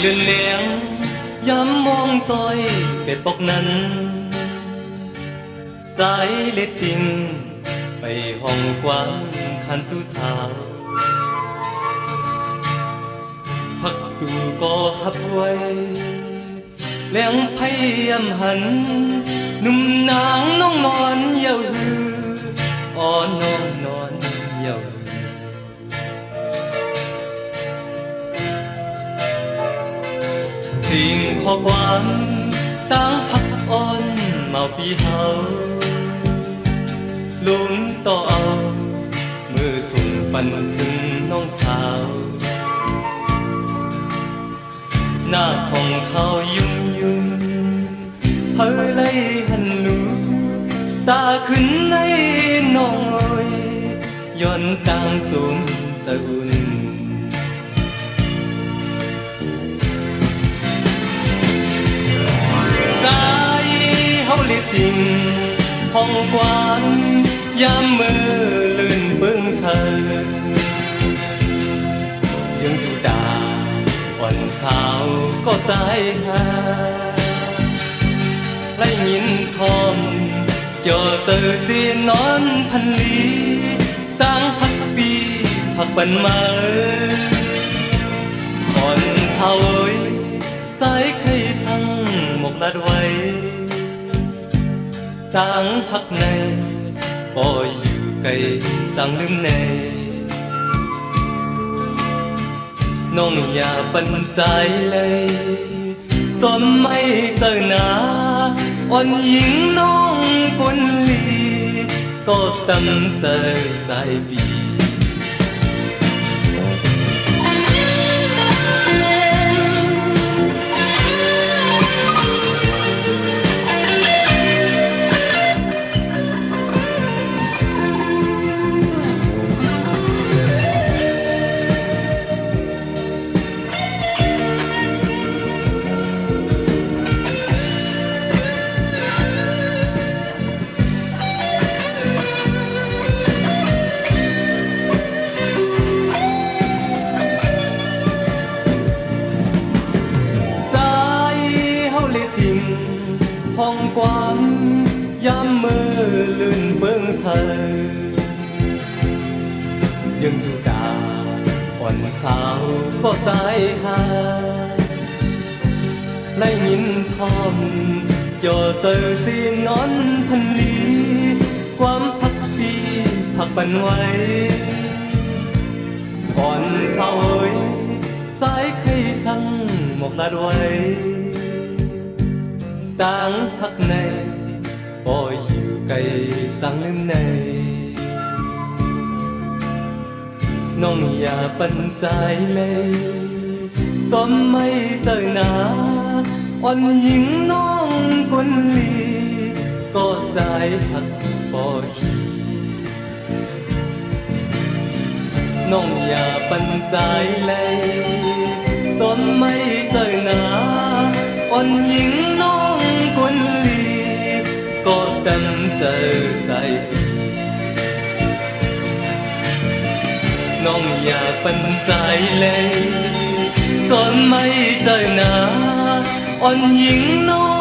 ลื่นเลี้ยงย้ำมองต้อยเป็ดปกนั้นใจเล็ดติงไปห้องกว้างคันสู่สาวพักตูก็หับไว้เลี้ยงพยายามหันหนุ่มนางน้องนอนเยาหืออ่อนน้องนอนเยาสิ่งข้อความตั้งพักอ่อนเมาปีเฮาลุงต่อเอามือส่งปันถึงน้องสาวหน้าของเขายุ่งยุ่งเฮ้ยเลยหันหนูตาขึ้นในน้องเอ้ยย้อนต่างจุ่มตะอุ่นใจเฮาลิติงห้องกว้างยามมือลื่นเบิ่งเธอยังจูดาอ่อนสาวก็ใจหาได้ยินทอมเจอเจอเสียนอนพันลีตั้งพักปีพักปันมาอ่อนเศร้าเอ้ยใจใครสั่งหมกลัดไว้ตั้งพักในก็อยู่ไกลจังลืมในน้องอย่าปันใจเลยจนไม่เจอหน้าอ่อนหญิงน้องคนลีก็ตั้งเจอใจปีห้องกว้างยามมือลื่นเบิ่งเธอยังจูดาอ่อนสาวก็ใจหาได้ยินทอมเจอเจอสีนอนพันลีความพักปีพักปันไว้อ่อนสาวเอ้ยใจใครสั่งหมกลัดไว้ตั้งพักในก็อยู่ไกลจังลืมในน้องอย่าปันใจเลยจนไม่เจอหน้าอ่อนหญิงน้องคนลีก็ใจพักก็หีน้องอย่าปันใจเลยจนไม่เจอหน้าอ่อนหญิงน้องคนลีก็ตั้งเจอใจปีน้องอย่าปันใจเลยจนไม่เจอหน้าอ่อนหญิงน้อง